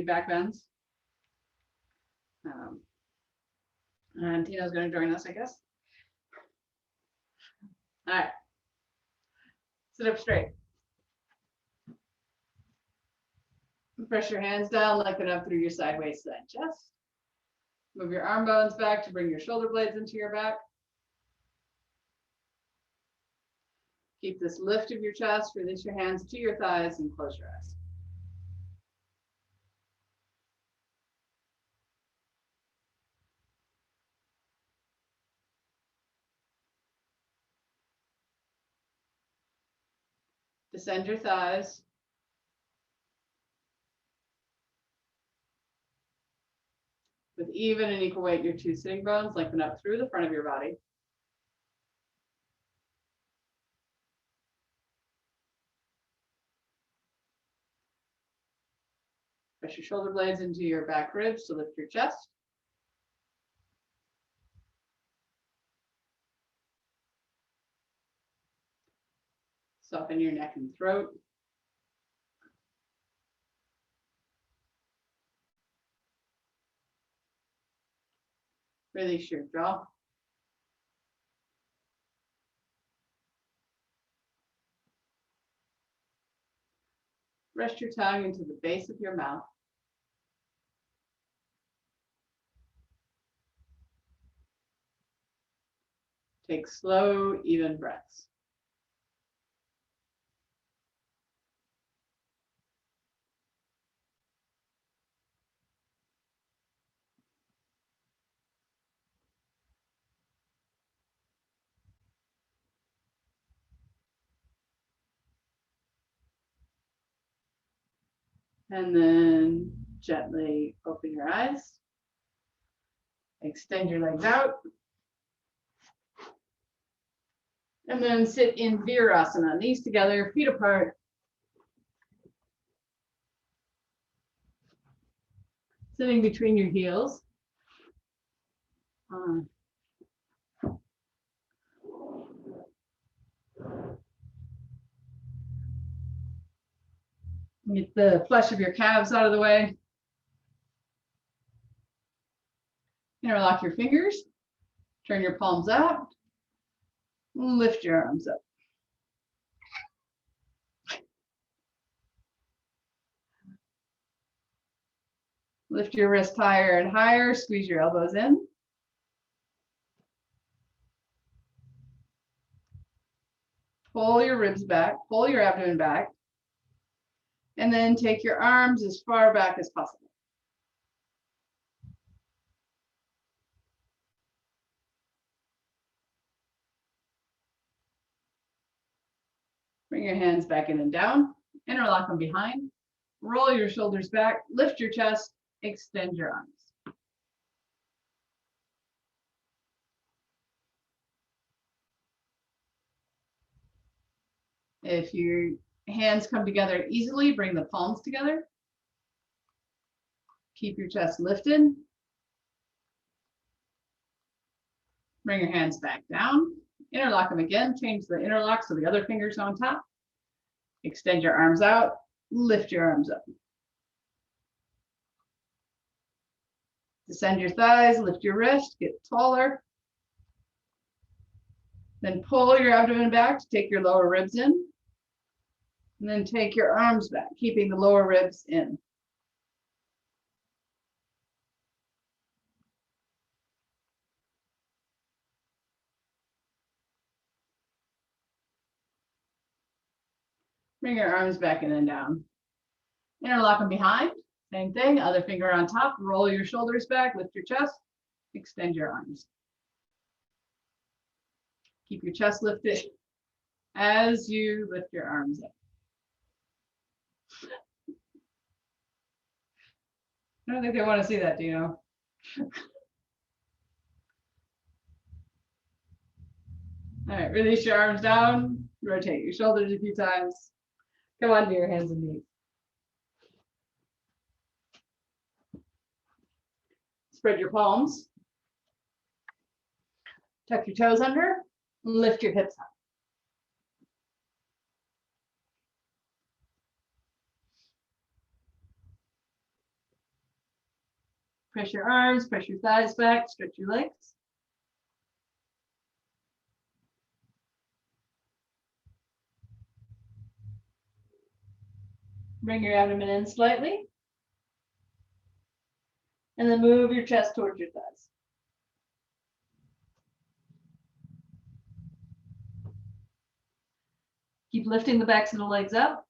back bends. And Tina's going to join us, I guess. All right. Sit up straight. Press your hands down, lengthen up through your side waist, side chest. Move your arm bones back to bring your shoulder blades into your back. Keep this lift of your chest, release your hands to your thighs and close your eyes. Descend your thighs. With even and equal weight, your two sitting bones lengthen up through the front of your body. Press your shoulder blades into your back ribs to lift your chest. Soften your neck and throat. Release your jaw. Rest your tongue into the base of your mouth. Take slow, even breaths. And then gently open your eyes. Extend your legs out. And then sit in Virasana, knees together, feet apart. Sitting between your heels. Get the flesh of your calves out of the way. Interlock your fingers. Turn your palms out. Lift your arms up. Lift your wrist higher and higher. Squeeze your elbows in. Pull your ribs back. Pull your abdomen back. And then take your arms as far back as possible. Bring your hands back in and down. Interlock them behind. Roll your shoulders back. Lift your chest. Extend your arms. If your hands come together easily, bring the palms together. Keep your chest lifted. Bring your hands back down. Interlock them again. Change the interlock so the other finger's on top. Extend your arms out. Lift your arms up. Descend your thighs. Lift your wrist. Get taller. Then pull your abdomen back to take your lower ribs in. And then take your arms back, keeping the lower ribs in. Bring your arms back in and down. Interlock them behind. Same thing, other finger on top. Roll your shoulders back, lift your chest, extend your arms. Keep your chest lifted as you lift your arms up. I don't think they want to see that, do you know? All right, release your arms down, rotate your shoulders a few times. Come onto your hands and knees. Spread your palms. Tuck your toes under, lift your hips up. Press your arms, press your thighs back, stretch your legs. Bring your abdomen in slightly. And then move your chest towards your thighs. Keep lifting the backs of the legs up.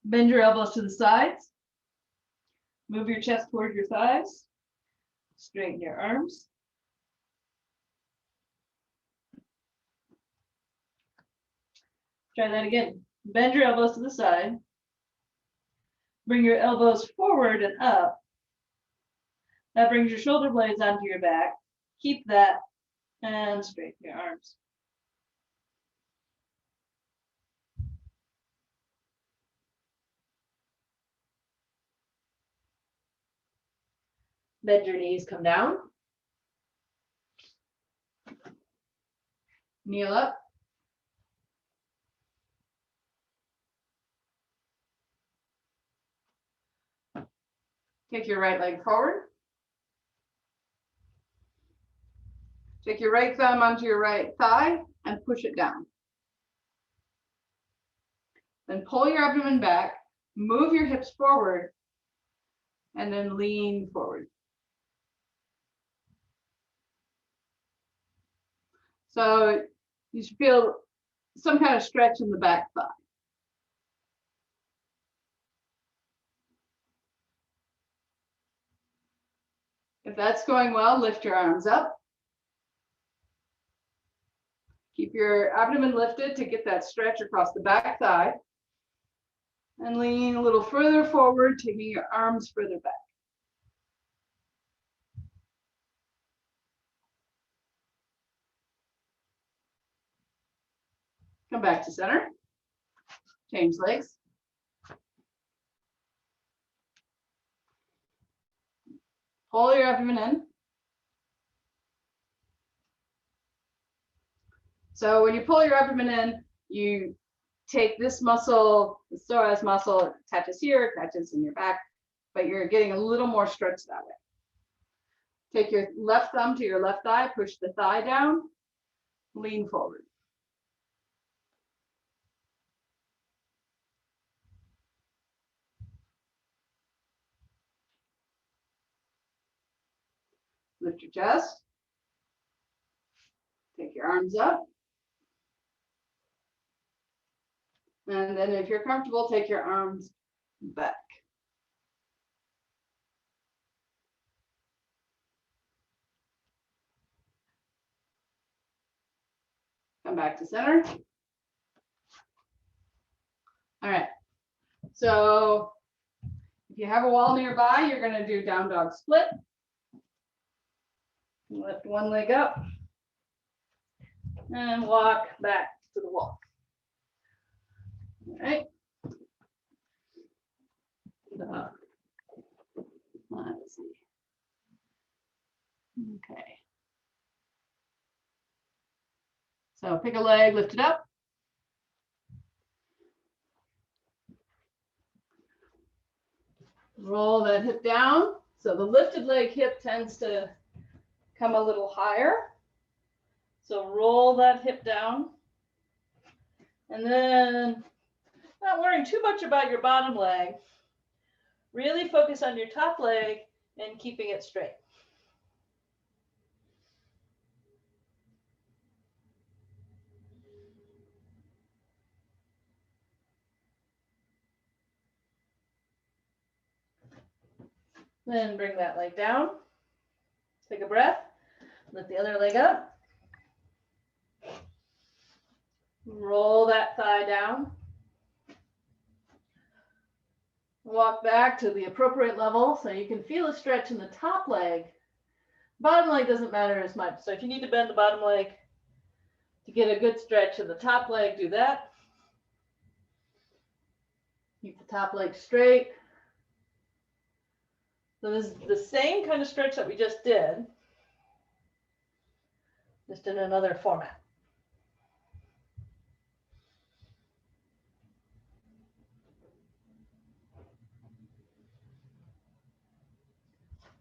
Bend your elbows to the sides. Move your chest towards your thighs. Straighten your arms. Try that again. Bend your elbows to the side. Bring your elbows forward and up. That brings your shoulder blades onto your back. Keep that and straighten your arms. Bend your knees, come down. Kneel up. Take your right leg forward. Take your right thumb onto your right thigh and push it down. Then pull your abdomen back, move your hips forward, and then lean forward. So you should feel some kind of stretch in the back thigh. If that's going well, lift your arms up. Keep your abdomen lifted to get that stretch across the back thigh. And lean a little further forward, taking your arms further back. Come back to center. Change legs. Pull your abdomen in. So when you pull your abdomen in, you take this muscle, the psoas muscle, it attaches here, attaches in your back, but you're getting a little more stretch that way. Take your left thumb to your left thigh, push the thigh down, lean forward. Lift your chest. Take your arms up. And then if you're comfortable, take your arms back. Come back to center. All right. So if you have a wall nearby, you're going to do down dog split. Lift one leg up and walk back to the wall. All right. Let's see. Okay. So pick a leg, lift it up. Roll that hip down. So the lifted leg hip tends to come a little higher. So roll that hip down. And then not worrying too much about your bottom leg. Really focus on your top leg and keeping it straight. Then bring that leg down. Take a breath. Lift the other leg up. Roll that thigh down. Walk back to the appropriate level so you can feel a stretch in the top leg. Bottom leg doesn't matter as much. So if you need to bend the bottom leg to get a good stretch in the top leg, do that. Keep the top leg straight. So this is the same kind of stretch that we just did, just in another format.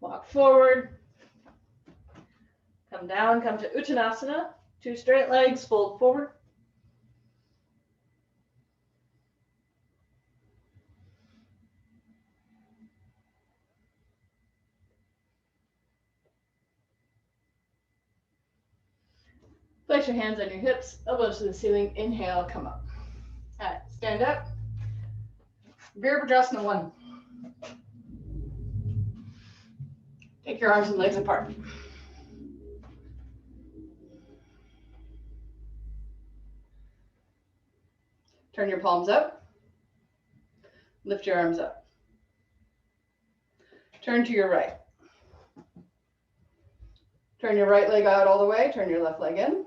Walk forward. Come down, come to Uttanasana. 2 straight legs, fold forward. Place your hands on your hips, elbows to the ceiling. Inhale, come up. All right, stand up. Virabhadrasana 1. Take your arms and legs apart. Turn your palms up. Lift your arms up. Turn to your right. Turn your right leg out all the way. Turn your left leg in.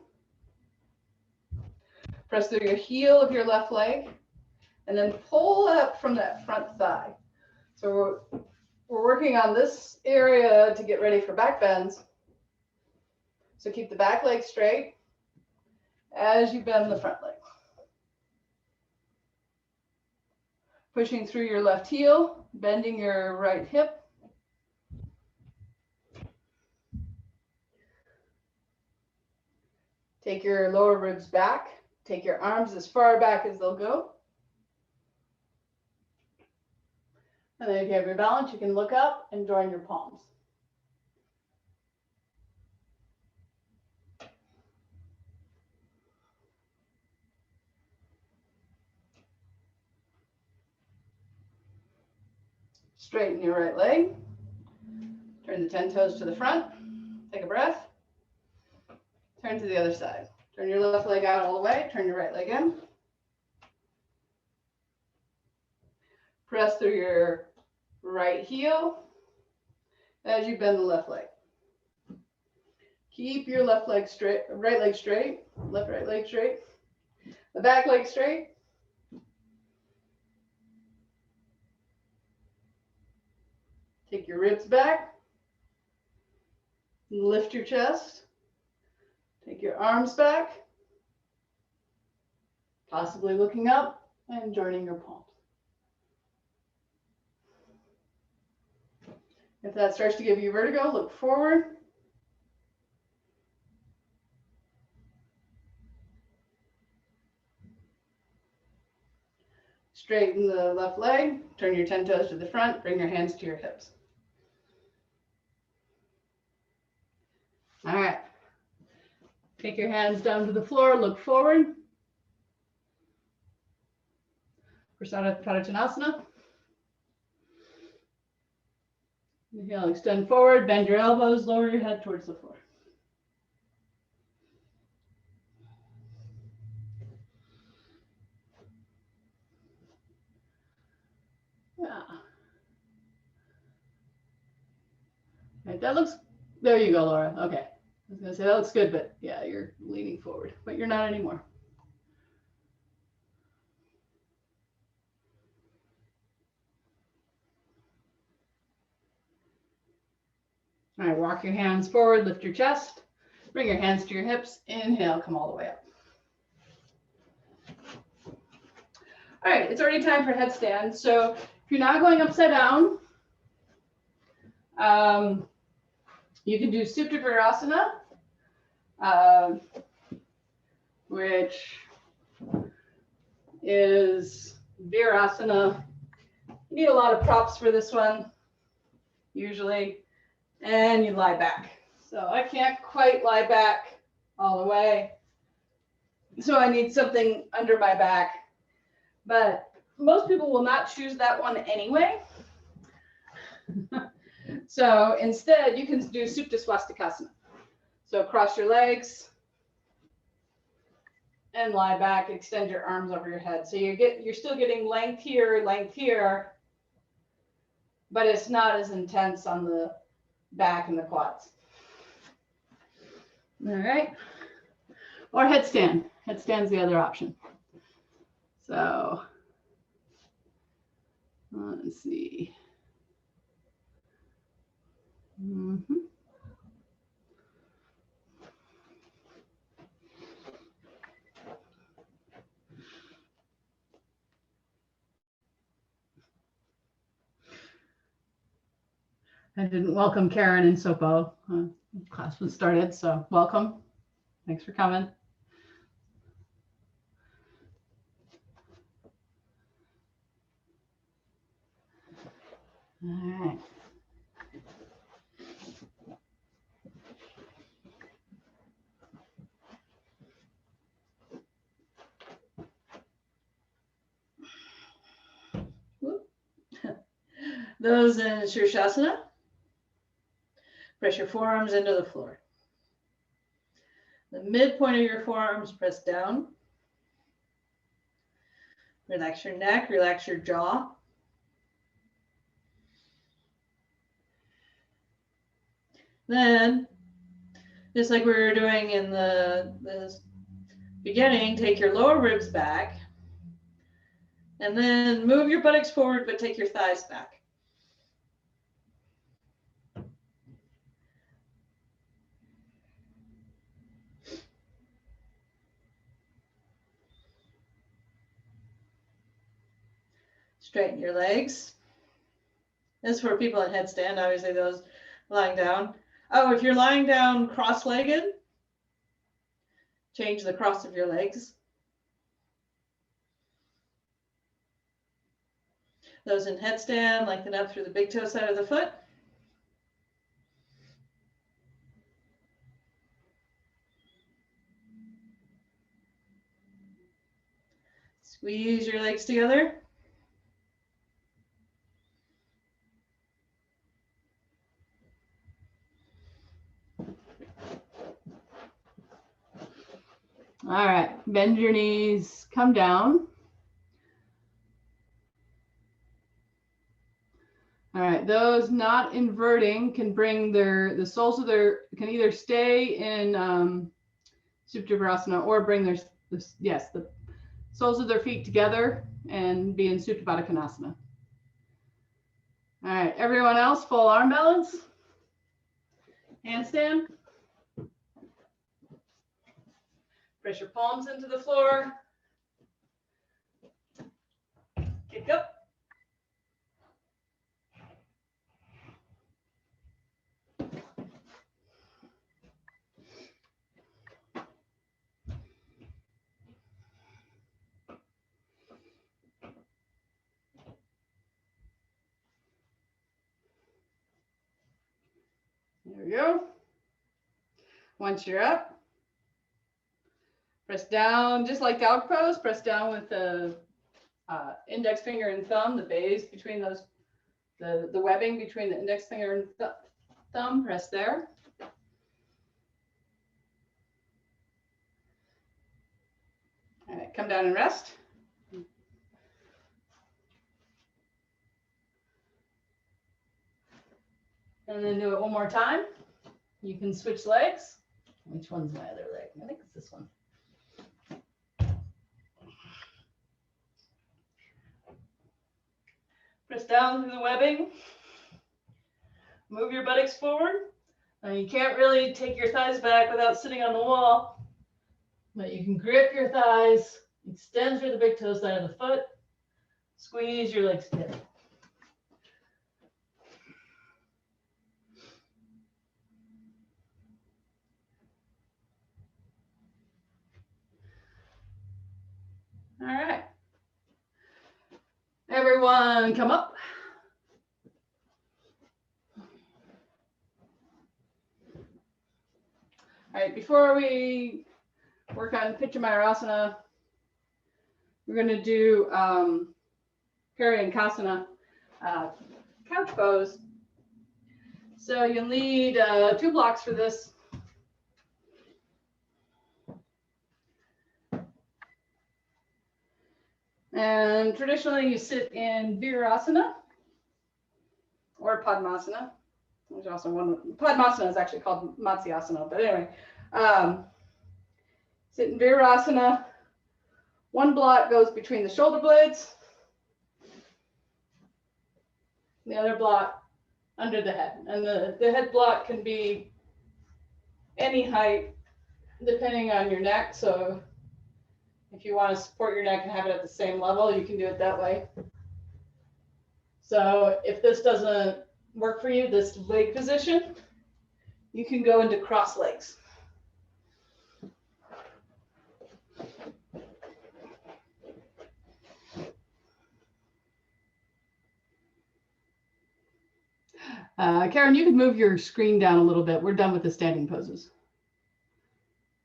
Press through your heel of your left leg, and then pull up from that front thigh. So we're working on this area to get ready for back bends. So keep the back leg straight as you bend the front leg. Pushing through your left heel, bending your right hip. Take your lower ribs back. Take your arms as far back as they'll go. And then if you have your balance, you can look up and join your palms. Straighten your right leg. Turn the 10 toes to the front. Take a breath. Turn to the other side. Turn your left leg out all the way. Turn your right leg in. Press through your right heel as you bend the left leg. Keep your left leg straight, right leg straight, left right leg straight, the back leg straight. Take your ribs back. Lift your chest. Take your arms back, possibly looking up and joining your palms. If that starts to give you vertigo, look forward. Straighten the left leg, turn your 10 toes to the front, bring your hands to your hips. All right. Take your hands down to the floor, look forward. Prasada Padottanasana. Inhale, extend forward, bend your elbows, lower your head towards the floor. Yeah. Right, that looks, there you go, Laura. Okay. I was going to say that looks good, but yeah, you're leaning forward, but you're not anymore. All right, walk your hands forward, lift your chest, bring your hands to your hips. Inhale, come all the way up. All right, it's already time for headstand. So if you're not going upside down, you can do Supta Virasana, which is Virasana. You need a lot of props for this one, usually, and you lie back. So I can't quite lie back all the way. So I need something under my back. But most people will not choose that one anyway. So instead, you can do Supta Swastikasana. So cross your legs and lie back, extend your arms over your head. So you're still getting length here, but it's not as intense on the back and the quads. All right. Or headstand. Headstand's the other option. So let's see. I didn't welcome Karen and Sopo. Class was started, so welcome. Thanks for coming. All right. Those in Shirshasana, press your forearms into the floor. The midpoint of your forearms press down. Relax your neck, relax your jaw. Then, just like we were doing in the beginning, take your lower ribs back. And then move your buttocks forward, but take your thighs back. Straighten your legs. This is for people in headstand, obviously those lying down. Oh, if you're lying down cross-legged, change the cross of your legs. Those in headstand, lengthen up through the big toe side of the foot. Squeeze your legs together. All right, bend your knees, come down. All right, those not inverting can bring the soles of their, can either stay in Supta Virasana or bring the soles of their feet together and be in Supta Baddha Konasana. All right, everyone else, full arm balance. Handstand. Press your palms into the floor. Kick up. There we go. Once you're up, press down, just like dog pose, press down with the index finger and thumb, the base between those, the webbing between the index finger and thumb, press there. All right, come down and rest. And then do it one more time. You can switch legs. Which one's my other leg? I think it's this one. Press down through the webbing. Move your buttocks forward. Now you can't really take your thighs back without sitting on the wall, but you can grip your thighs, extend through the big toe side of the foot, squeeze your legs together. All right. Everyone come up. All right, before we work on Pitchamayurasana, we're going to do Paryankasana, couch pose. So you'll need 2 blocks for this. And traditionally you sit in Virasana or Padmasana. There's also one, Padmasana is actually called Matsyasana, but anyway. Sit in Virasana. 1 block goes between the shoulder blades. The other block under the head. And the head block can be any height depending on your neck. So if you want to support your neck and have it at the same level, you can do it that way. So if this doesn't work for you, this leg position, you can go into cross legs. Karen, you can move your screen down a little bit. We're done with the standing poses.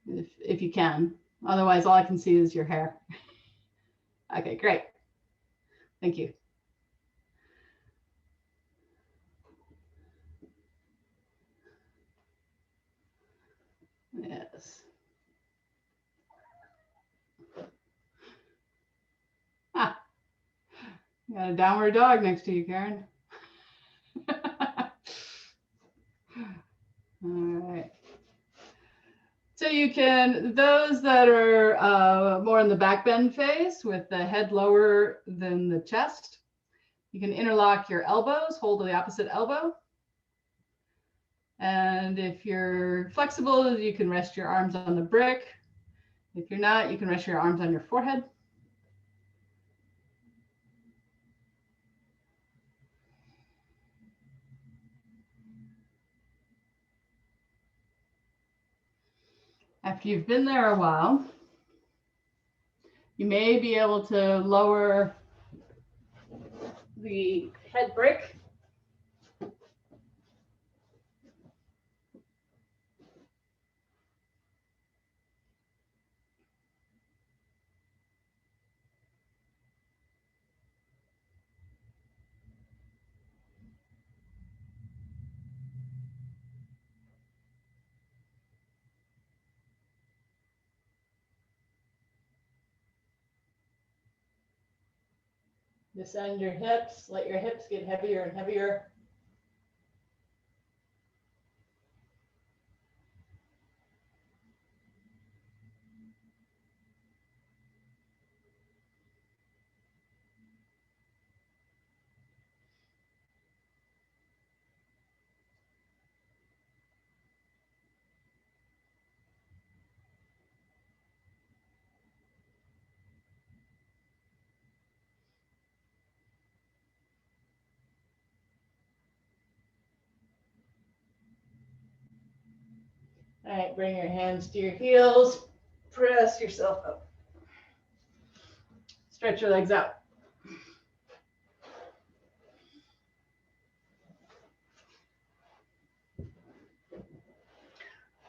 If you can. Otherwise, all I can see is your hair. Okay, great. Thank you. Yes. Ah, you got a downward dog next to you, Karen. All right. So you can, those that are more in the back bend phase with the head lower than the chest, you can interlock your elbows, hold the opposite elbow. And if you're flexible, you can rest your arms on the brick. If you're not, you can rest your arms on your forehead. After you've been there a while, you may be able to lower the head brick. Descend your hips, let your hips get heavier and heavier. All right, bring your hands to your heels, press yourself up. Stretch your legs out.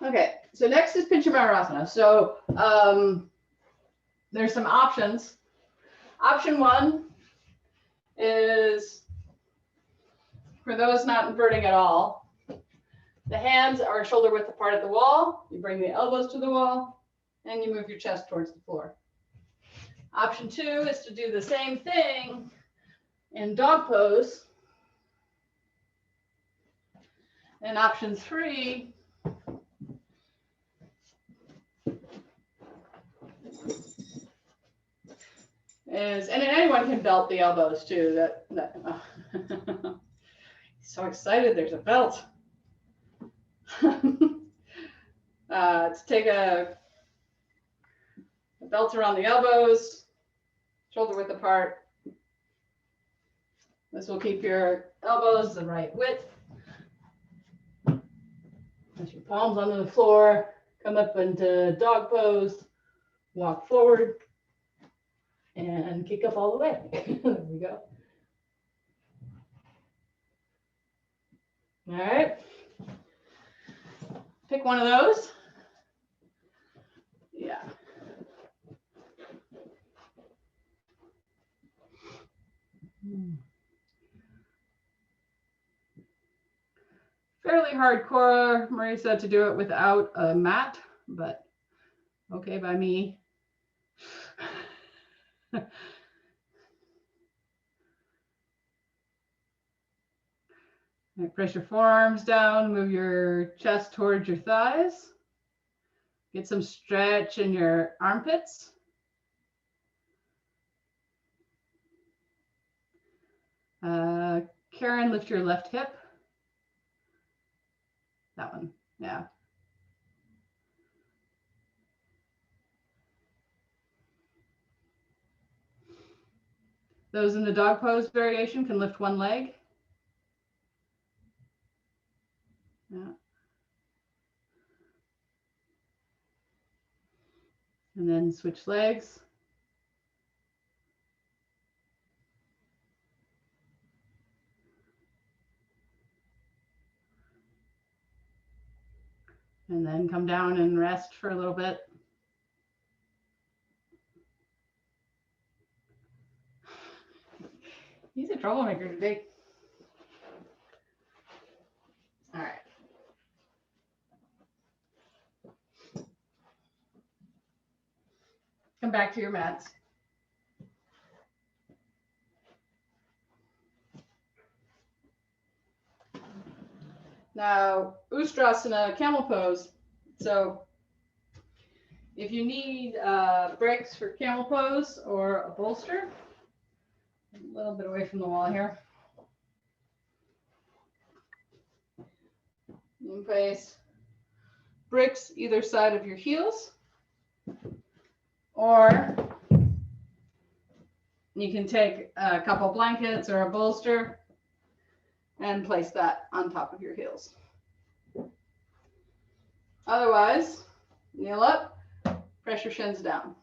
Okay, so next is Pinchamarasana. So there's some options. Option one is for those not inverting at all. The hands are shoulder width apart at the wall. You bring the elbows to the wall and you move your chest towards the floor. Option two is to do the same thing in dog pose. And option three is, and anyone can belt the elbows too. So excited, there's a belt. To take a belt around the elbows, shoulder width apart. This will keep your elbows the right width. Place your palms onto the floor, come up into dog pose, walk forward, and kick up all the way. There we go. All right. Pick one of those. Yeah. Fairly hardcore, Marie said, to do it without a mat, but okay by me. Press your forearms down, move your chest towards your thighs. Get some stretch in your armpits. Karen, lift your left hip. That one, yeah. Those in the dog pose variation can lift one leg. And then switch legs. And then come down and rest for a little bit. He's a troublemaker today. All right. Come back to your mats. Now, Ustrasana, camel pose. So if you need bricks for camel pose or a bolster, a little bit away from the wall here. You can place bricks either side of your heels, or you can take a couple blankets or a bolster and place that on top of your heels. Otherwise, kneel up, press your shins down.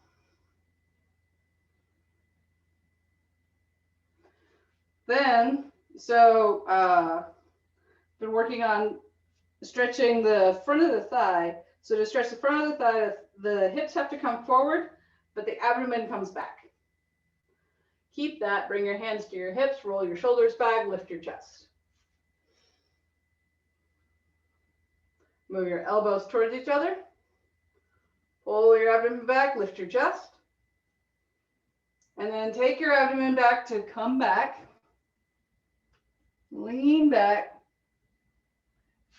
Then, been working on stretching the front of the thigh. So to stretch the front of the thigh, the hips have to come forward, but the abdomen comes back. Keep that, bring your hands to your hips, roll your shoulders back, lift your chest. Move your elbows towards each other. Pull your abdomen back, lift your chest. And then take your abdomen back to come back. Lean back.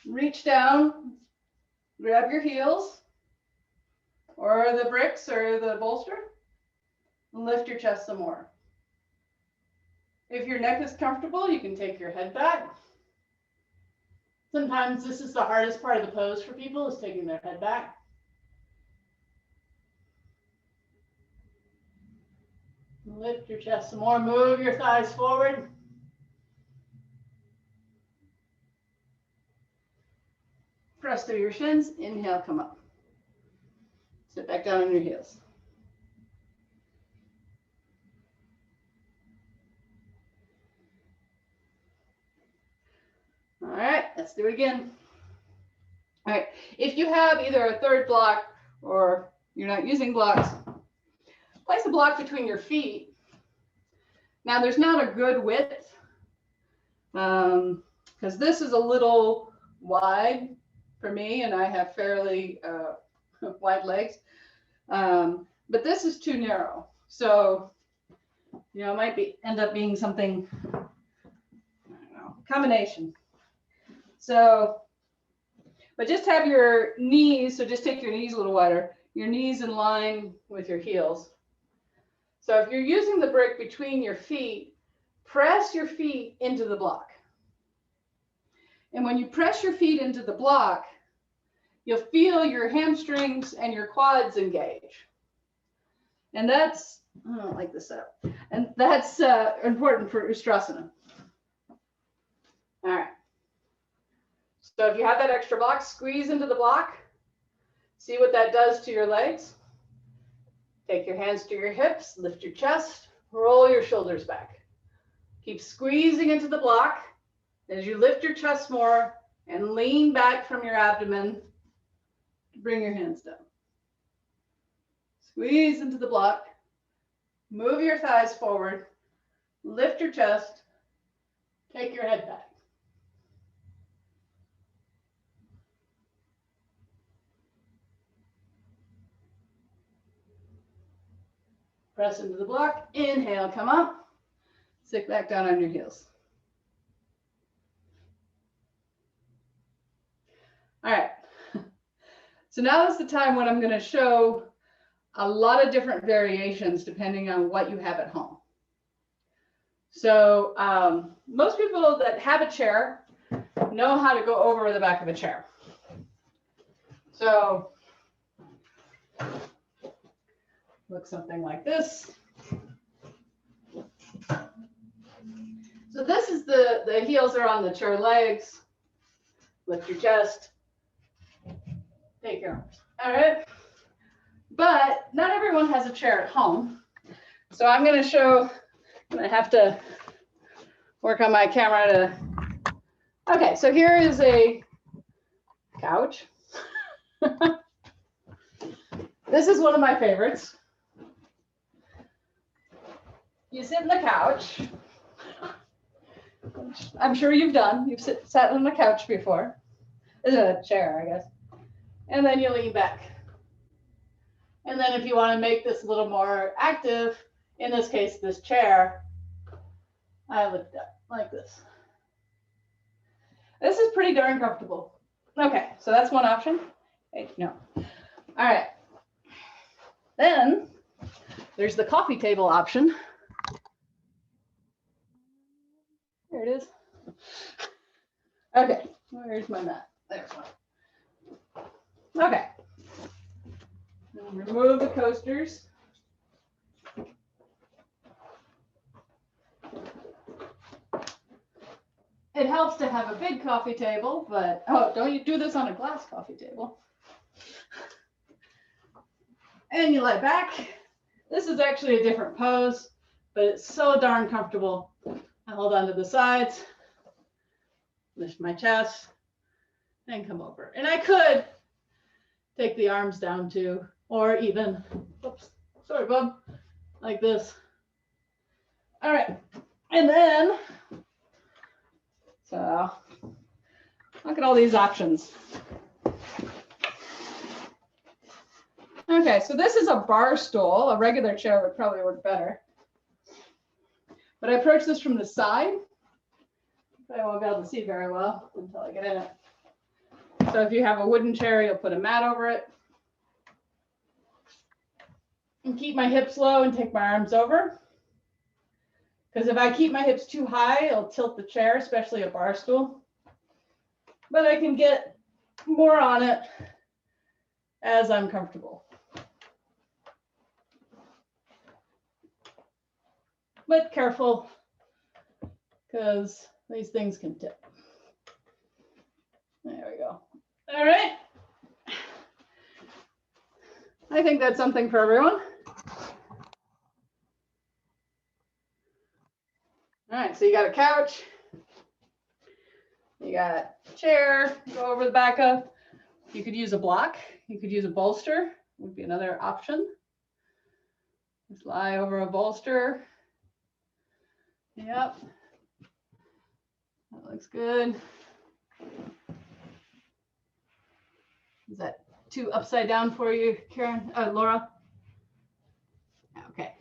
Reach down. Grab your heels or the bricks or the bolster. And lift your chest some more. If your neck is comfortable, you can take your head back. Sometimes this is the hardest part of the pose for people, is taking their head back. Lift your chest some more, move your thighs forward. Press through your shins, inhale, come up. Sit back down on your heels. All right, let's do it again. All right, if you have either a third block or you're not using blocks, place a block between your feet. Now there's not a good width because this is a little wide for me and I have fairly wide legs, but this is too narrow. So, you know, it might end up being something, I don't know, combination. So, but just have your knees, so just take your knees a little wider, your knees in line with your heels. So if you're using the brick between your feet, press your feet into the block. And when you press your feet into the block, you'll feel your hamstrings and your quads engage. And that's, I don't like this setup. And that's important for Ustrasana. All right. So if you have that extra block, squeeze into the block. See what that does to your legs. Take your hands to your hips, lift your chest, roll your shoulders back. Keep squeezing into the block as you lift your chest more and lean back from your abdomen. Bring your hands down. Squeeze into the block. Move your thighs forward. Lift your chest. Take your head back. Press into the block. Inhale, come up. Sit back down on your heels. All right. So now is the time when I'm going to show a lot of different variations depending on what you have at home. So most people that have a chair know how to go over the back of a chair. So look something like this. So this is the heels are on the chair legs. Lift your chest. Take your arms. All right. But not everyone has a chair at home. So I'm going to show, I'm going to have to work on my camera to, okay, so here is a couch. This is one of my favorites. You sit on the couch. I'm sure you've done. You've sat on the couch before. This is a chair, I guess. And then you lean back. And then if you want to make this a little more active, in this case, this chair, I lift up like this. This is pretty darn comfortable. Okay, so that's one option. Hey, no. All right. Then there's the coffee table option. There it is. Okay, where's my mat? There's one. Okay. Remove the coasters. It helps to have a big coffee table, but oh, don't you do this on a glass coffee table. And you lie back. This is actually a different pose, but it's so darn comfortable. I hold on to the sides, lift my chest, and come over. And I could take the arms down too, or even, oops, sorry, bub, like this. All right, and then, so look at all these options. Okay, so this is a bar stool. A regular chair would probably work better. But I approach this from the side. I won't be able to see very well until I get in it. So if you have a wooden chair, you'll put a mat over it. And keep my hips low and take my arms over. Because if I keep my hips too high, it'll tilt the chair, especially a bar stool. But I can get more on it as I'm comfortable. But careful, because these things can tip. There we go. All right. I think that's something for everyone. All right, so you got a couch. You got a chair, go over the back of. You could use a block. You could use a bolster, would be another option. Just lie over a bolster. Yep. That looks good. Is that too upside down for you, Karen? Laura? Okay.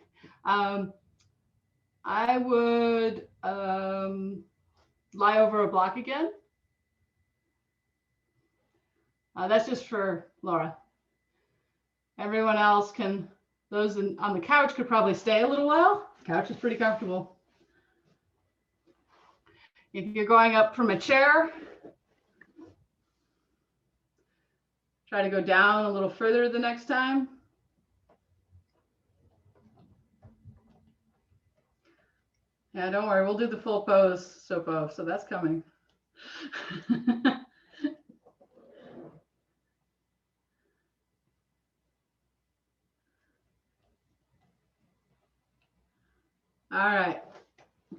I would lie over a block again. That's just for Laura. Everyone else can, those on the couch could probably stay a little while. The couch is pretty comfortable. If you're going up from a chair, try to go down a little further the next time. Yeah, don't worry, we'll do the full pose, Sopo, so that's coming. All right,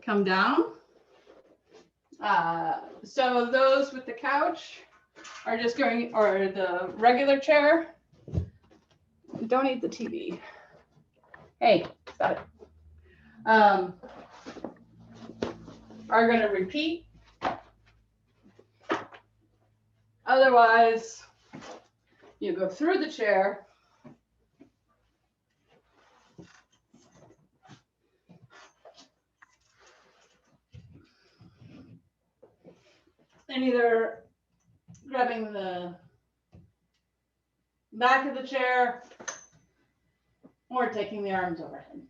come down. So those with the couch are just going, or the regular chair. Don't eat the TV. Hey, stop it. Are going to repeat. Otherwise, you go through the chair. And either grabbing the back of the chair or taking the arms overhead.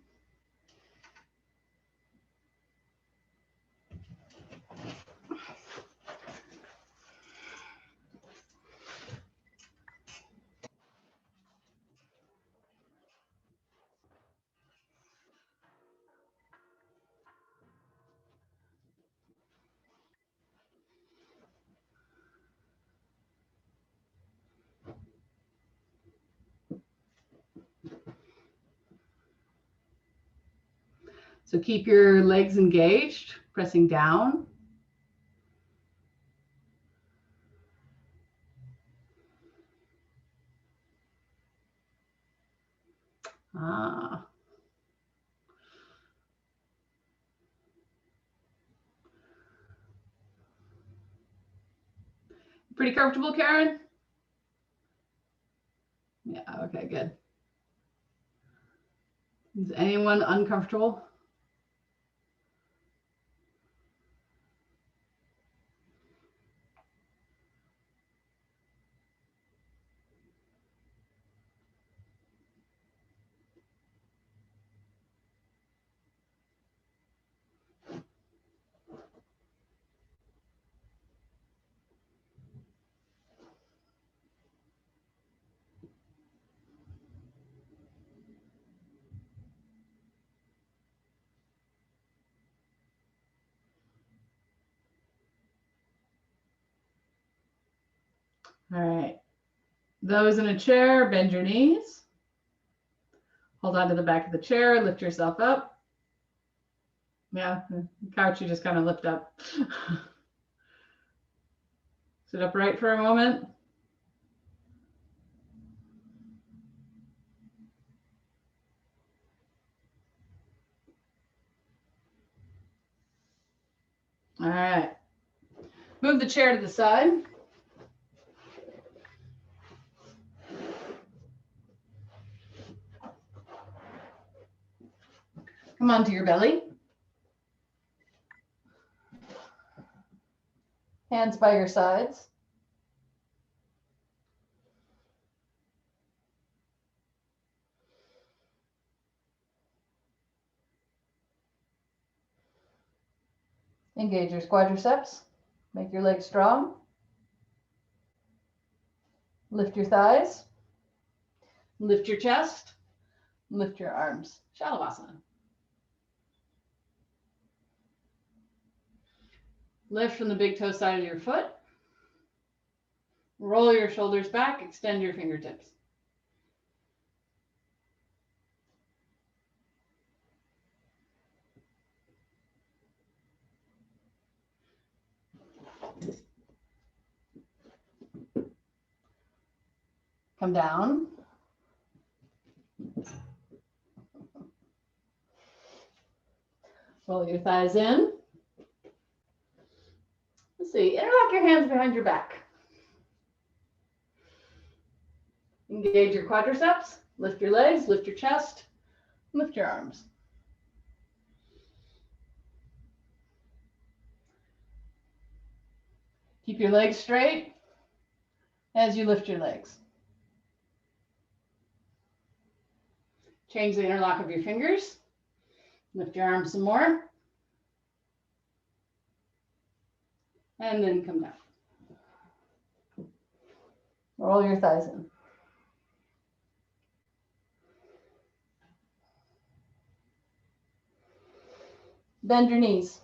So keep your legs engaged, pressing down. Ah. Pretty comfortable, Karen? Yeah, okay, good. Is anyone uncomfortable? All right. Those in a chair, bend your knees. Hold on to the back of the chair, lift yourself up. Yeah, the couch you just kind of lift up. Sit upright for a moment. All right. Move the chair to the side. Come onto your belly. Hands by your sides. Engage your quadriceps. Make your legs strong. Lift your thighs. Lift your chest. Lift your arms. Shavasana. Lift from the big toe side of your foot. Roll your shoulders back. Extend your fingertips. Come down. Roll your thighs in. Let's see, interlock your hands behind your back. Engage your quadriceps. Lift your legs, lift your chest, lift your arms. Keep your legs straight as you lift your legs. Change the interlock of your fingers. Lift your arms some more. And then come down. Roll your thighs in. Bend your knees.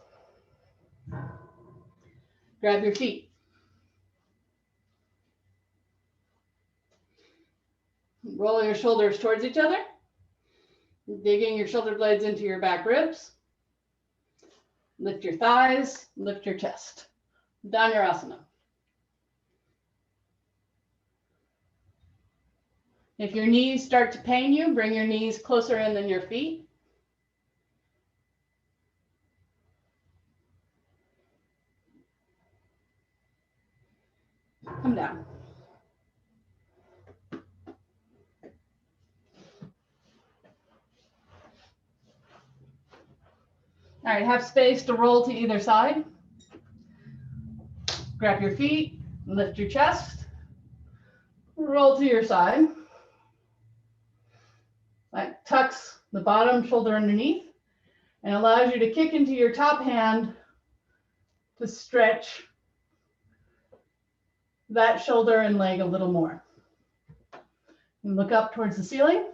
Grab your feet. Roll your shoulders towards each other. Digging your shoulder blades into your back ribs. Lift your thighs, lift your chest. Dhanurasana. If your knees start to pain you, bring your knees closer in than your feet. Come down. All right, have space to roll to either side. Grab your feet, lift your chest, roll to your side. That tucks the bottom shoulder underneath and allows you to kick into your top hand to stretch that shoulder and leg a little more. And look up towards the ceiling.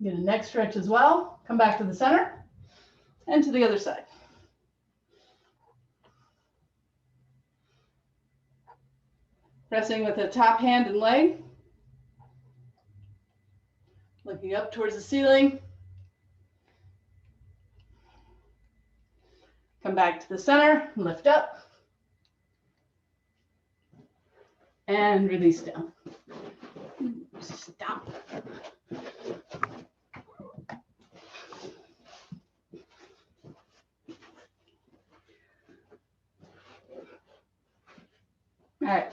Get a neck stretch as well. Come back to the center and to the other side. Pressing with the top hand and leg. Looking up towards the ceiling. Come back to the center, lift up, and release down. Stop. All right.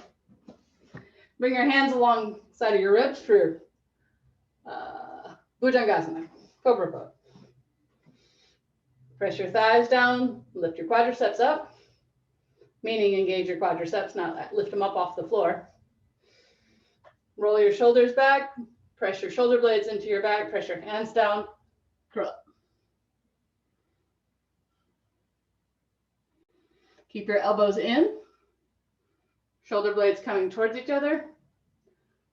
Bring your hands alongside of your ribs for Bhujangasana, Cobra Pose. Press your thighs down, lift your quadriceps up, meaning engage your quadriceps, not lift them up off the floor. Roll your shoulders back, press your shoulder blades into your back, press your hands down, curl up. Keep your elbows in, shoulder blades coming towards each other.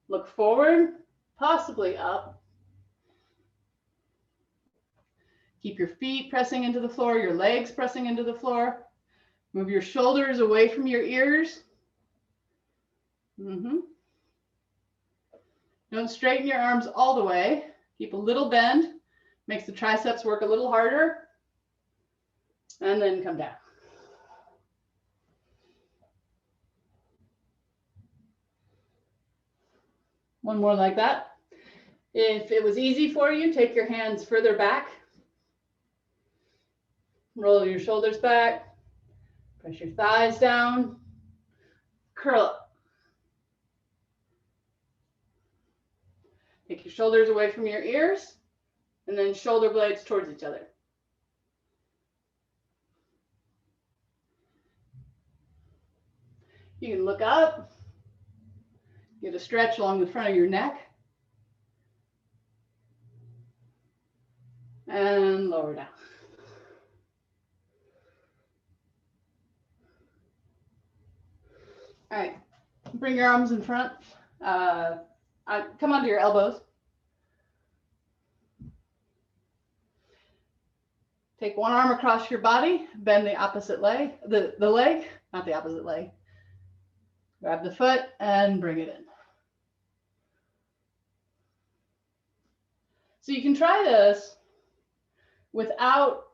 Look forward, possibly up. Keep your feet pressing into the floor, your legs pressing into the floor. Move your shoulders away from your ears. Don't straighten your arms all the way. Keep a little bend. Makes the triceps work a little harder. And then come down. One more like that. If it was easy for you, take your hands further back. Roll your shoulders back. Press your thighs down. Curl up. Take your shoulders away from your ears and then shoulder blades towards each other. You can look up, get a stretch along the front of your neck, and lower down. All right, bring your arms in front. Come onto your elbows. Take one arm across your body, bend the opposite leg, the leg, not the opposite leg. Grab the foot and bring it in. So you can try this without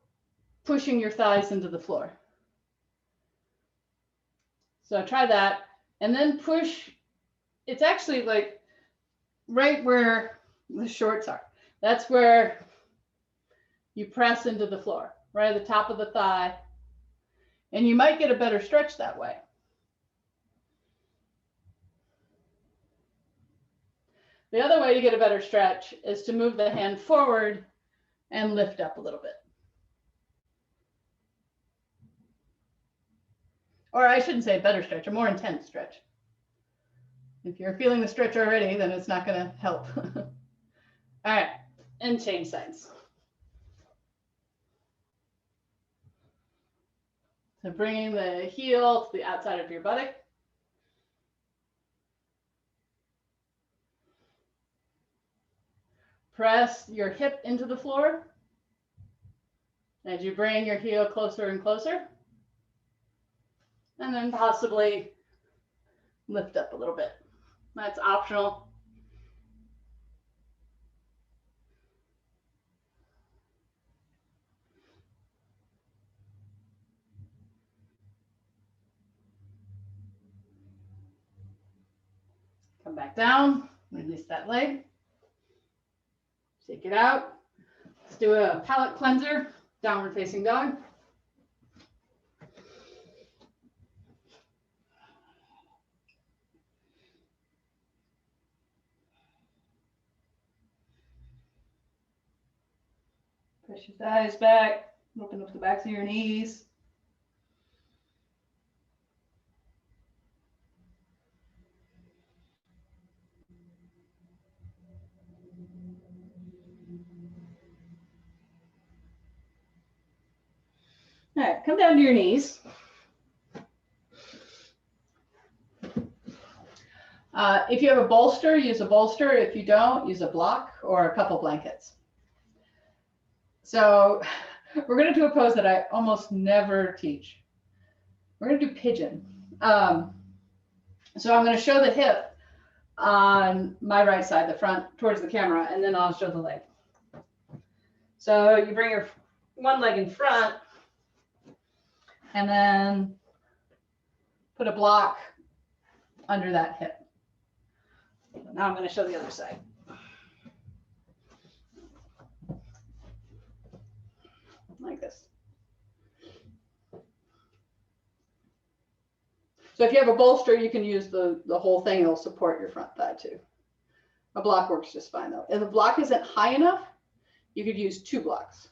pushing your thighs into the floor. So try that and then push. It's actually like right where the shorts are. That's where you press into the floor, right at the top of the thigh. And you might get a better stretch that way. The other way to get a better stretch is to move the hand forward and lift up a little bit. Or I shouldn't say a better stretch, a more intense stretch. If you're feeling the stretch already, then it's not going to help. All right, and change sides. So bringing the heel to the outside of your buttock. Press your hip into the floor as you bring your heel closer and closer. And then possibly lift up a little bit. That's optional. Come back down, release that leg. Shake it out. Let's do a palate cleanser, downward facing dog. Press your thighs back, open up the backs of your knees. All right, come down to your knees. If you have a bolster, use a bolster. If you don't, use a block or a couple blankets. So we're going to do a pose that I almost never teach. We're going to do pigeon. So I'm going to show the hip on my right side, the front, towards the camera, and then I'll show the leg. So you bring your one leg in front, And then put a block under that hip. Now I'm going to show the other side. Like this. So if you have a bolster, you can use the whole thing. It'll support your front thigh too. A block works just fine though. If the block isn't high enough, you could use 2 blocks.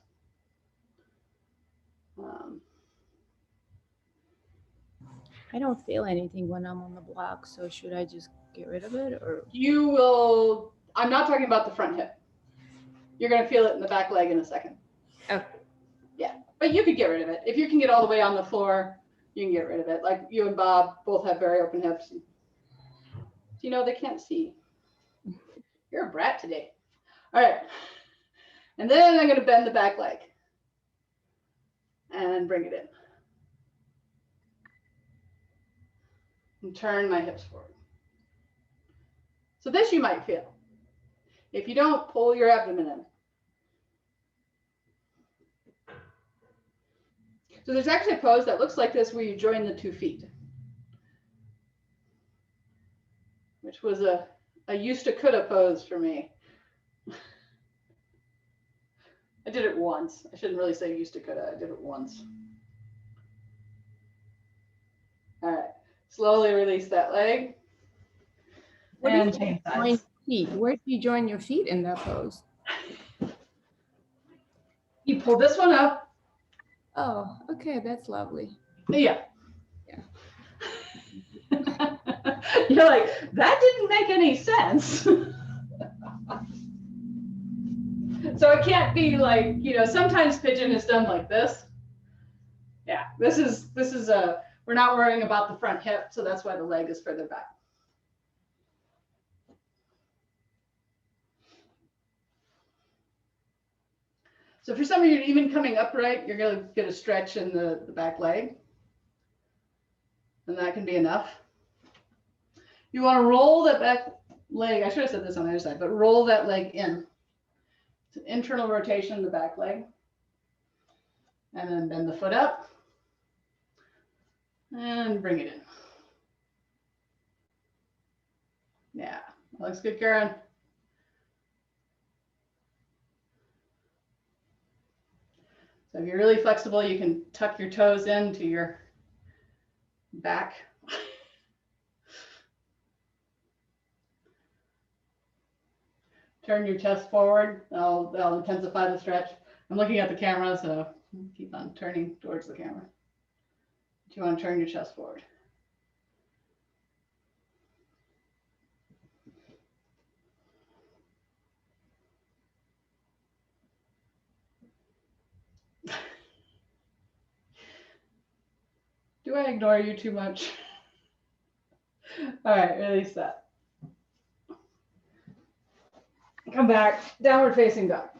I don't feel anything when I'm on the block, so should I just get rid of it, or? You will, I'm not talking about the front hip. You're going to feel it in the back leg in a second. Okay. Yeah, but you could get rid of it. If you can get all the way on the floor, you can get rid of it. Like you and Bob both have very open hips. You know, they can't see. You're a brat today. All right. And then I'm going to bend the back leg and bring it in. And turn my hips forward. So this you might feel. If you don't, pull your abdomen in. So there's actually a pose that looks like this where you join the 2 feet, which was a used to coulda pose for me. I did it once. I shouldn't really say used to coulda. I did it once. All right. Slowly release that leg. Where do you join feet? Where do you join your feet in that pose? You pull this one up. Oh, okay, that's lovely. Yeah. Yeah. You're like, that didn't make any sense. So it can't be like, you know, sometimes pigeon is done like this. Yeah, this is we're not worrying about the front hip, so that's why the leg is further back. So for some of you, even coming upright, you're going to get a stretch in the back leg. And that can be enough. You want to roll that back leg. I should have said this on the other side, but roll that leg in. It's an internal rotation in the back leg. And then bend the foot up. And bring it in. Yeah, that looks good, Karen. So if you're really flexible, you can tuck your toes into your back. Turn your chest forward. That'll intensify the stretch. I'm looking at the camera, so keep on turning towards the camera. But you want to turn your chest forward. Do I ignore you too much? All right, release that. Come back, downward facing dog.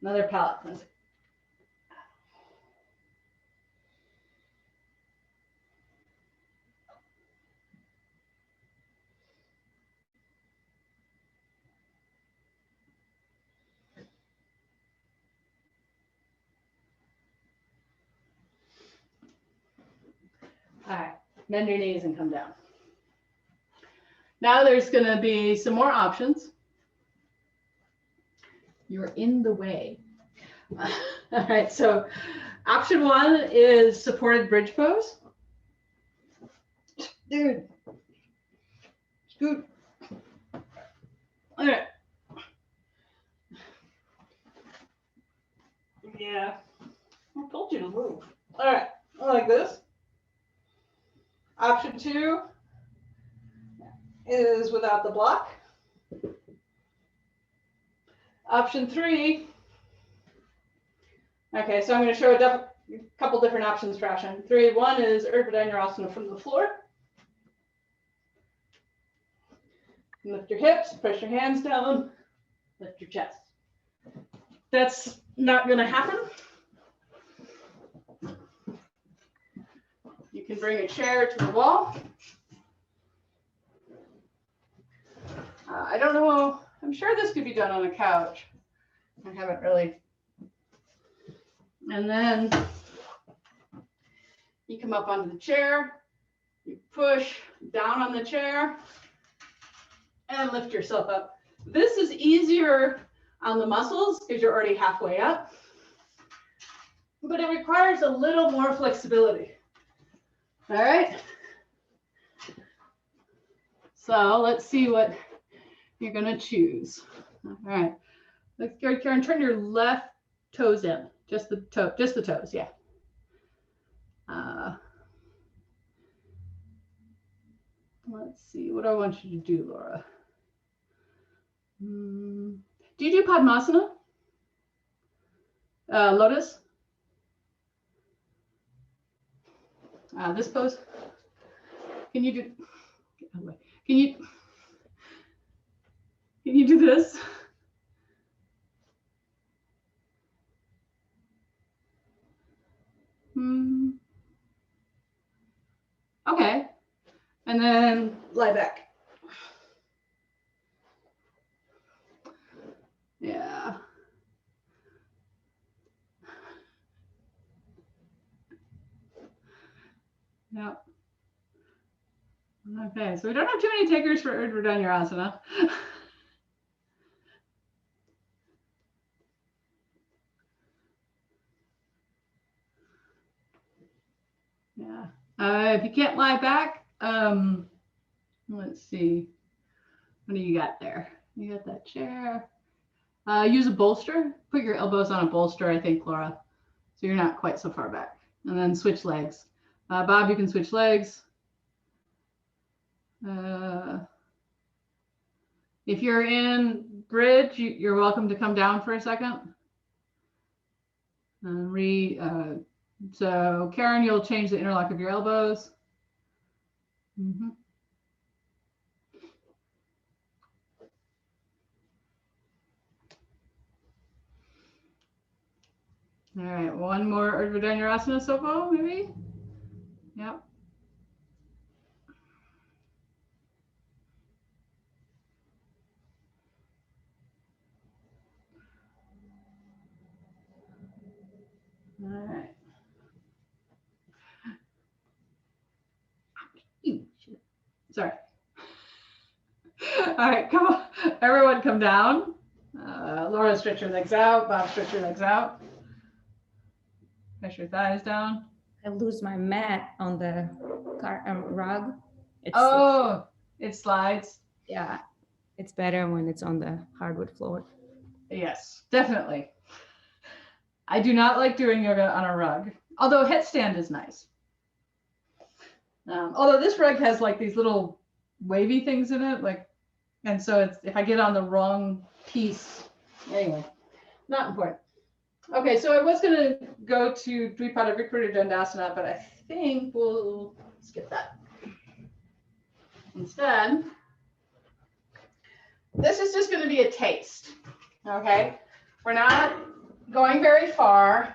Another palate cleanse. All right, bend your knees and come down. Now there's going to be some more options. You're in the way. All right, so option 1 is supported bridge pose. Dude, scoot. All right. Yeah, I told you to move. All right, like this. Option 2 is without the block. Option 3. Okay, so I'm going to show a couple different options for option 3. One is Urdhva Dhanurasana from the floor. Lift your hips, press your hands down, lift your chest. That's not going to happen. You can bring a chair to the wall. I don't know. I'm sure this could be done on a couch. I haven't really. And then You come up onto the chair, you push down on the chair, and lift yourself up. This is easier on the muscles because you're already halfway up, but it requires a little more flexibility. All right. So let's see what you're gonna choose. All right. Let's go, Karen, turn your left toes in. Just the toes, yeah. Let's see, what do I want you to do, Laura? Do you do Padmasana? Lotus? This pose? Can you do, can you do this? Okay, and then lie back. Yeah. Yep. Okay, so we don't have too many takers for Urdhva Dhanurasana. Yeah. If you can't lie back, let's see. What do you got there? You got that chair. Use a bolster. Put your elbows on a bolster, I think, Laura. So you're not quite so far back. And then switch legs. Bob, you can switch legs. If you're in bridge, you're welcome to come down for a second. So Karen, you'll change the interlock of your elbows. All right, one more Urdhva Dhanurasana Sopo, maybe? Yep. All right. Sorry. All right, come on. Everyone come down. Laura, stretch your legs out. Bob, stretch your legs out. Press your thighs down. I lose my mat on the rug. It slides. Yeah, it's better when it's on the hardwood floor. Yes, definitely. I do not like doing yoga on a rug, although headstand is nice. Although this rug has like these little wavy things in it, and so it's, if I get on the wrong piece, anyway, not important. Okay, so I was going to go to Dvipada Vikrita Dandasana, but I think we'll skip that. Instead, this is just going to be a taste, okay? We're not going very far,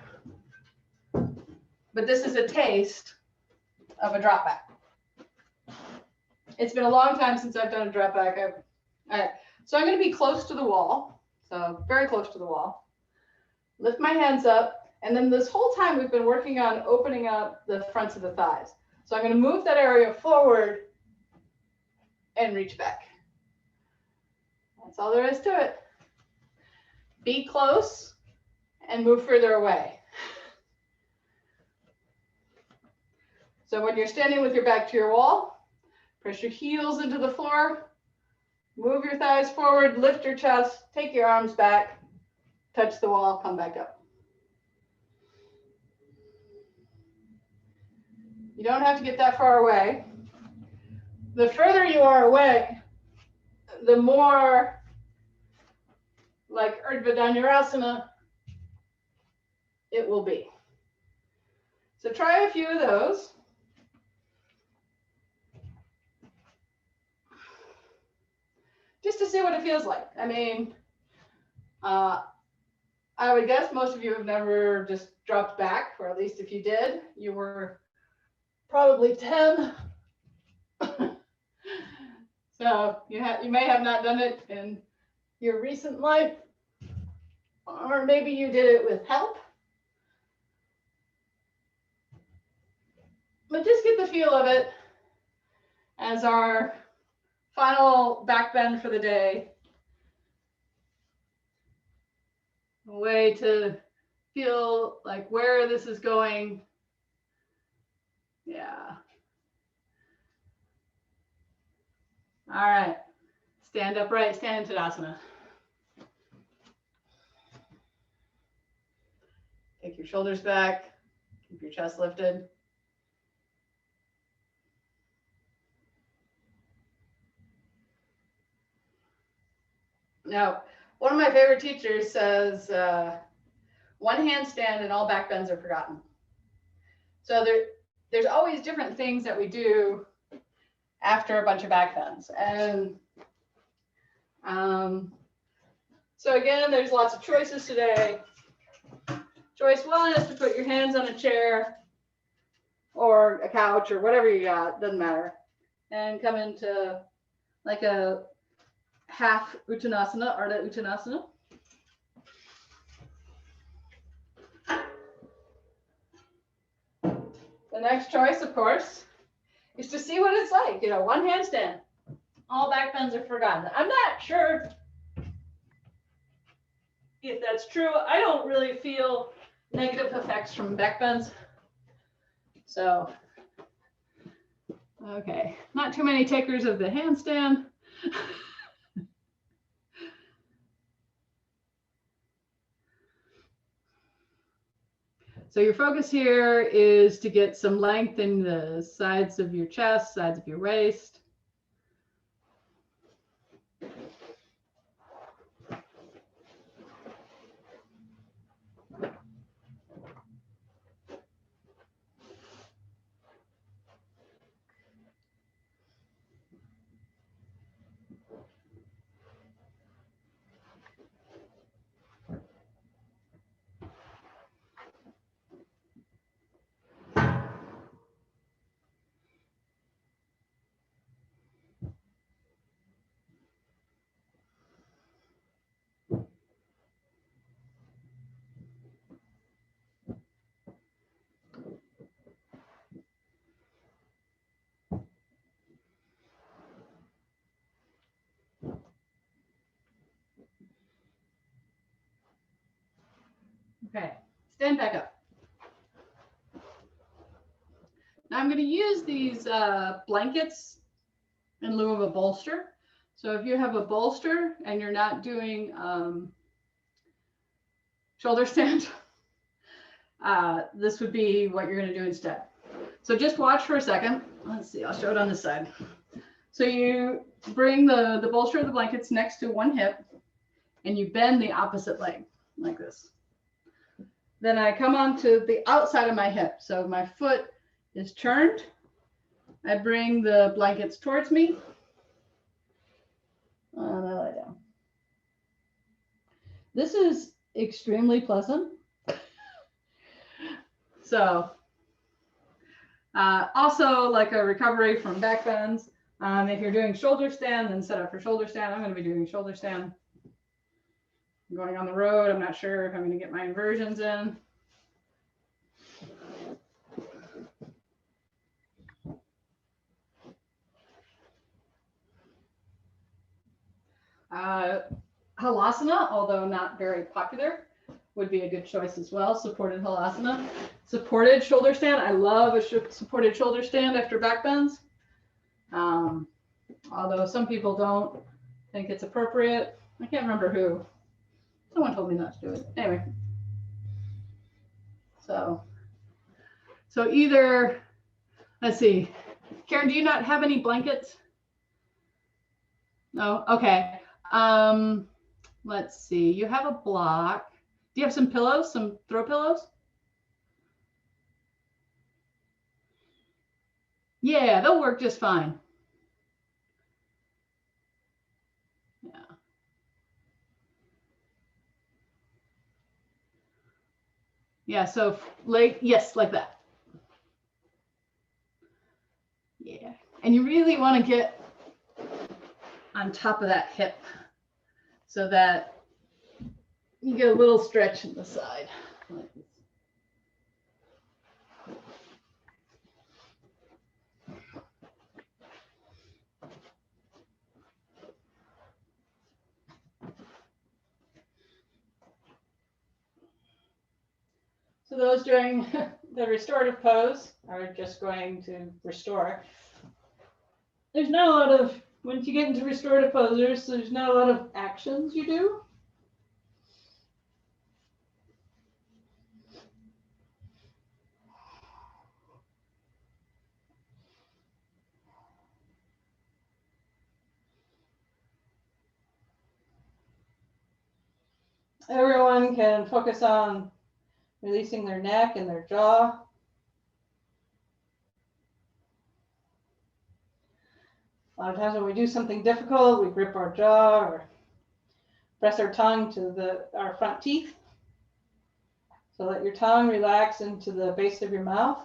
but this is a taste of a drop back. It's been a long time since I've done a drop back. All right, so I'm going to be close to the wall, so very close to the wall. Lift my hands up, and then this whole time we've been working on opening up the fronts of the thighs. So I'm going to move that area forward and reach back. That's all there is to it. Be close and move further away. So when you're standing with your back to your wall, press your heels into the floor, move your thighs forward, lift your chest, take your arms back, touch the wall, come back up. You don't have to get that far away. The further you are away, the more like Urdhva Dhanurasana it will be. So try a few of those. Just to see what it feels like. I mean, I would guess most of you have never just dropped back, or at least if you did, you were probably 10. So you may have not done it in your recent life, or maybe you did it with help. But just get the feel of it as our final back bend for the day. A way to feel like where this is going. Yeah. All right. Stand upright, stand in Tadasana. Take your shoulders back. Keep your chest lifted. Now, one of my favorite teachers says, one handstand and all back bends are forgotten. So there's always different things that we do after a bunch of back bends. And so again, there's lots of choices today. Choice one is to put your hands on a chair or a couch or whatever you got, doesn't matter. And come into like a half Uttanasana, Ardha Uttanasana. The next choice, of course, is to see what it's like. You know, one handstand. All back bends are forgotten. I'm not sure if that's true. I don't really feel negative effects from back bends. So, okay, not too many takers of the handstand. So your focus here is to get some length in the sides of your chest, sides of your waist. Okay, stand back up. Now I'm going to use these blankets in lieu of a bolster. So if you have a bolster and you're not doing shoulder stand, this would be what you're going to do instead. So just watch for a second. Let's see, I'll show it on this side. So you bring the bolster of the blankets next to one hip and you bend the opposite leg like this. Then I come onto the outside of my hip. So my foot is turned. I bring the blankets towards me. And I lie down. This is extremely pleasant. So also like a recovery from back bends. If you're doing shoulder stand, then set up for shoulder stand. I'm going to be doing shoulder stand. I'm going on the road. I'm not sure if I'm going to get my inversions in. Halasana, although not very popular, would be a good choice as well. Supported halasana. Supported shoulder stand. I love a supported shoulder stand after back bends. Although some people don't think it's appropriate. I can't remember who. Someone told me not to do it. Anyway. So either, let's see. Karen, do you not have any blankets? No? Okay. Let's see. You have a block. Do you have some pillows, some throw pillows? Yeah, they'll work just fine. Yeah. Yeah, so like, yes, like that. Yeah. And you really want to get on top of that hip so that you get a little stretch in the side. So those doing the restorative pose are just going to restore. There's not a lot of, once you get into restorative posers, there's not a lot of actions you do. Everyone can focus on releasing their neck and their jaw. A lot of times when we do something difficult, we grip our jaw or press our tongue to our front teeth. So let your tongue relax into the base of your mouth.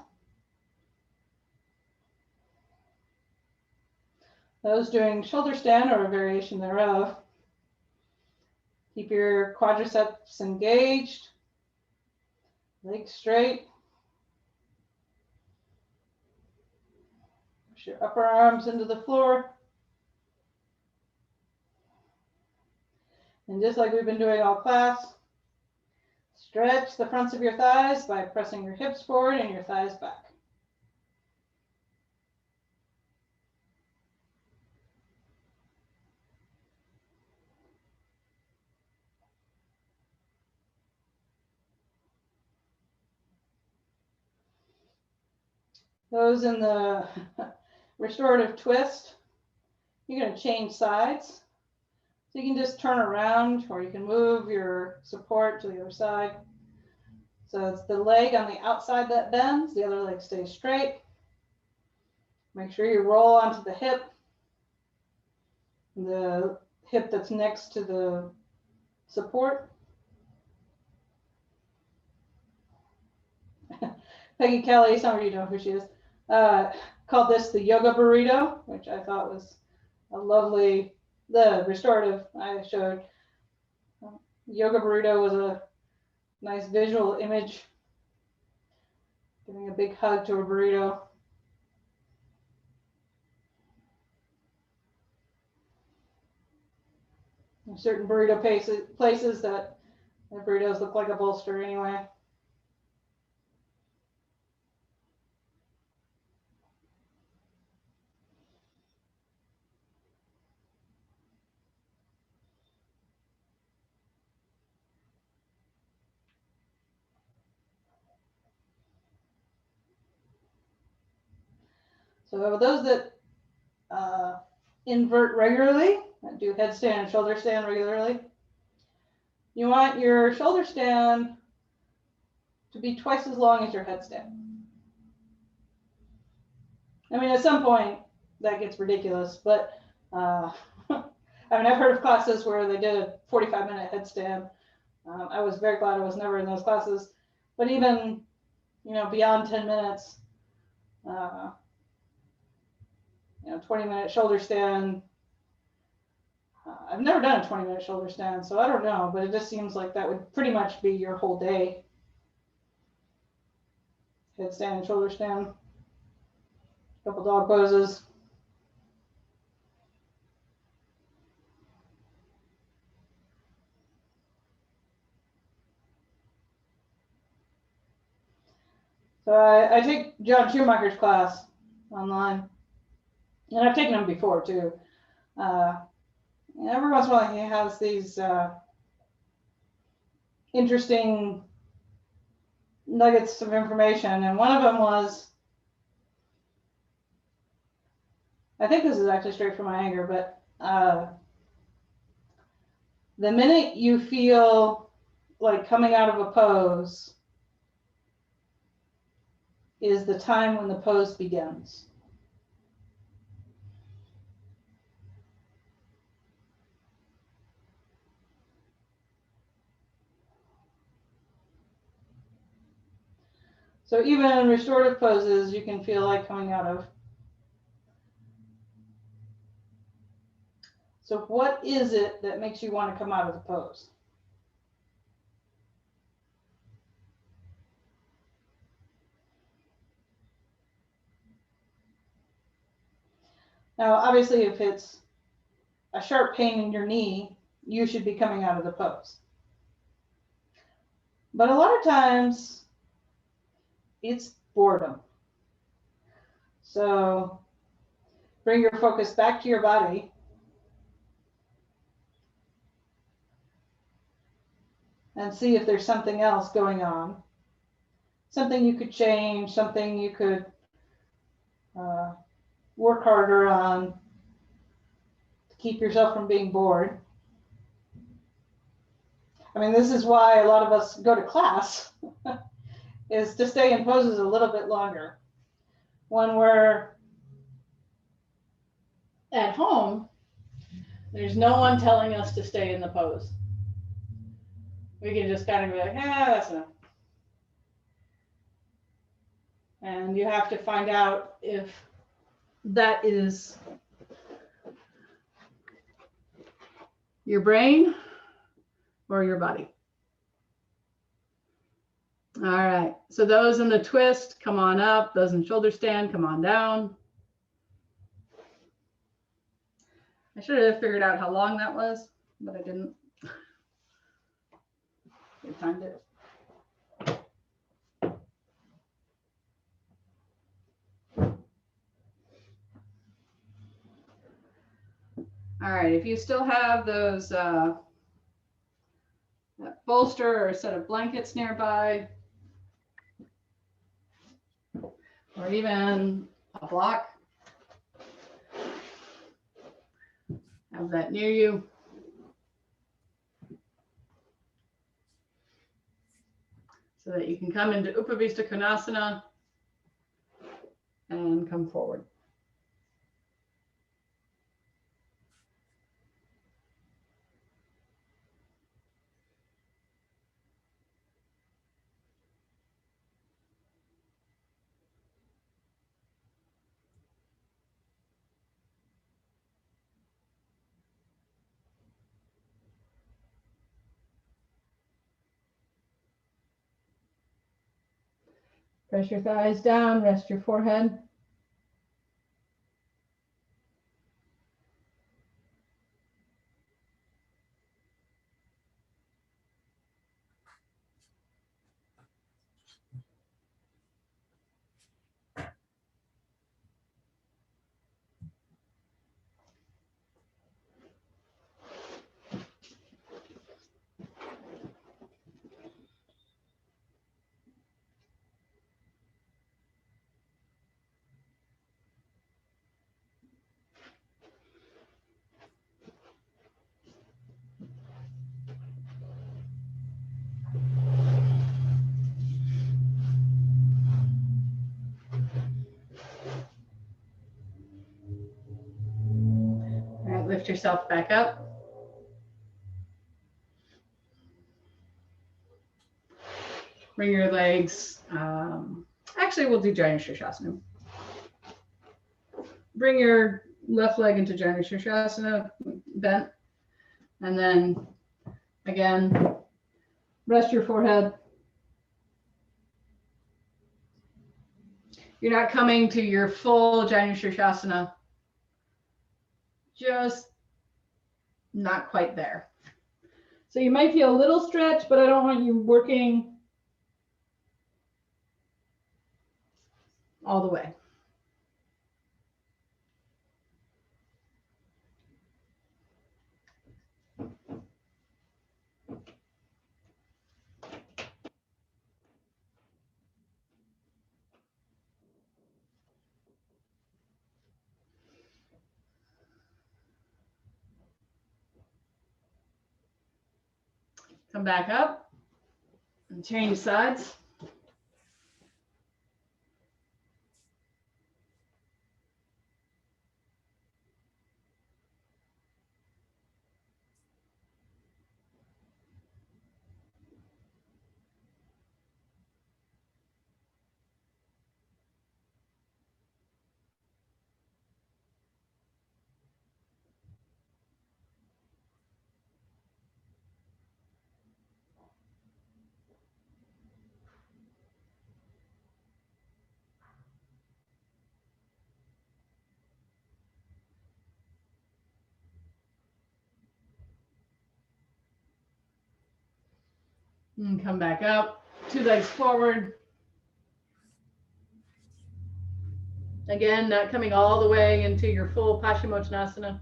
Those doing shoulder stand or a variation thereof, keep your quadriceps engaged, legs straight. Push your upper arms into the floor. And just like we've been doing all class, stretch the fronts of your thighs by pressing your hips forward and your thighs back. Those in the restorative twist, you're going to change sides. So you can just turn around or you can move your support to the other side. So it's the leg on the outside that bends, the other leg stays straight. Make sure you roll onto the hip that's next to the support. Peggy Kelly, some of you know who she is, called this the yoga burrito, which I thought was a lovely, the restorative I showed. Yoga burrito was a nice visual image, giving a big hug to a burrito. There's certain burrito places that the burritos look like a bolster anyway. So those that invert regularly, that do headstand and shoulder stand regularly, you want your shoulder stand to be twice as long as your headstand. I mean, at some point that gets ridiculous, but I mean, I've heard of classes where they did a 45-minute headstand. I was very glad I was never in those classes, but even, beyond 10 minutes, 20-minute shoulder stand. I've never done a 20-minute shoulder stand, so I don't know, but it just seems like that would pretty much be your whole day. Headstand and shoulder stand. A couple dog poses. So I take John Schumacher's class online, and I've taken them before too. Every once in a while he has these interesting nuggets of information, and one of them was, I think this is actually straight from Iyengar, but the minute you feel like coming out of a pose is the time when the pose begins. So even in restorative poses, you can feel like coming out of. So what is it that makes you want to come out of the pose? Now, obviously, if it's a sharp pain in your knee, you should be coming out of the pose. But a lot of times, It's boredom. So bring your focus back to your body. And see if there's something else going on. Something you could change, something you could work harder on to keep yourself from being bored. I mean, this is why a lot of us go to class, is to stay in poses a little bit longer. When we're at home, there's no one telling us to stay in the pose. We can just kind of be like, that's enough. And you have to find out if that is your brain or your body. All right, so those in the twist, come on up. Those in shoulder stand, come on down. I should have figured out how long that was, but I didn't. I timed it. All right, if you still have those that bolster or a set of blankets nearby, or even a block, have that near you. So that you can come into Upavista Konasana and come forward. Press your thighs down, rest your forehead. All right, lift yourself back up. Bring your legs, actually we'll do Janu Shirshasana. Bring your left leg into Janu Shirshasana, bent, and then again, rest your forehead. You're not coming to your full Janu Shirshasana, just not quite there. So you might feel a little stretch, but I don't want you working all the way. Come back up and change sides. And come back up, 2 legs forward. Again, not coming all the way into your full Paschimottanasana.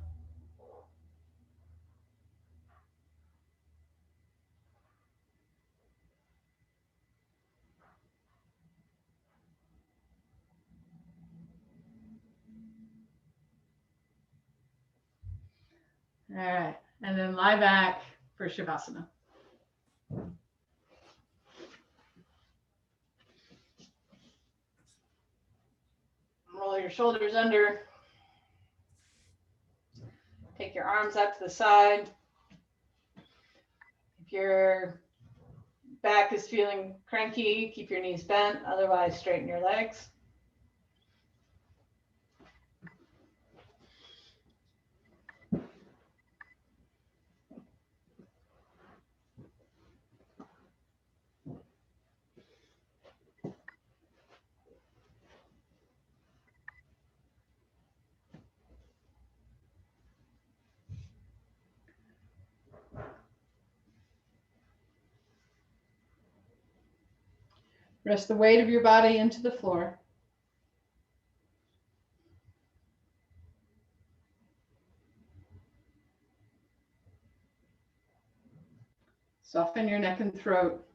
All right, and then lie back for Shavasana. Roll your shoulders under. Take your arms out to the side. If your back is feeling cranky, keep your knees bent. Otherwise, straighten your legs. Rest the weight of your body into the floor. Soften your neck and throat.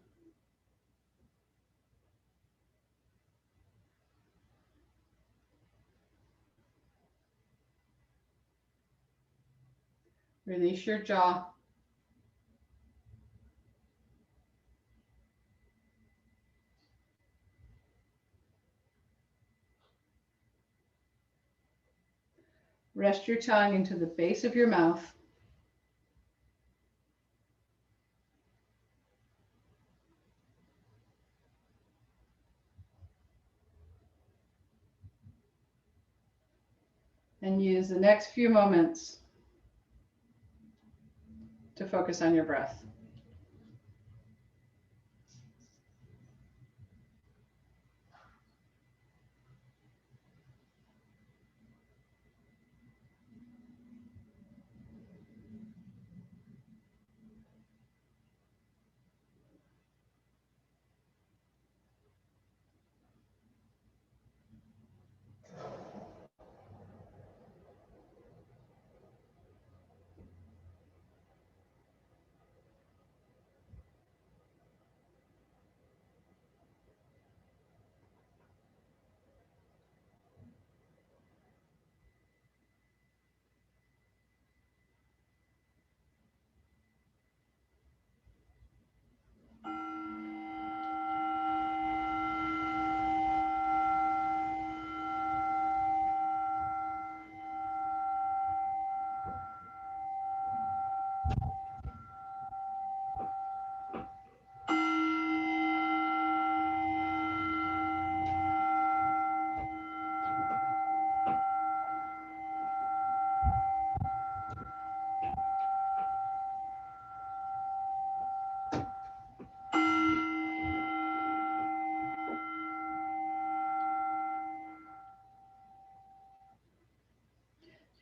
Release your jaw. Rest your tongue into the base of your mouth. And use the next few moments to focus on your breath.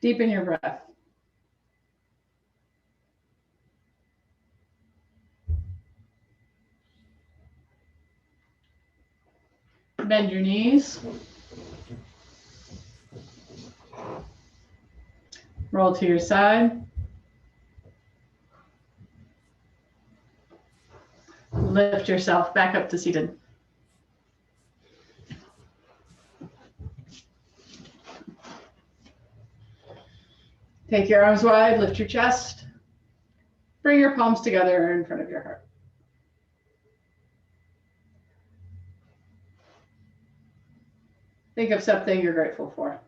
Deepen your breath. Bend your knees. Roll to your side. Lift yourself back up to seated. Take your arms wide, lift your chest. Bring your palms together in front of your heart. Think of something you're grateful for.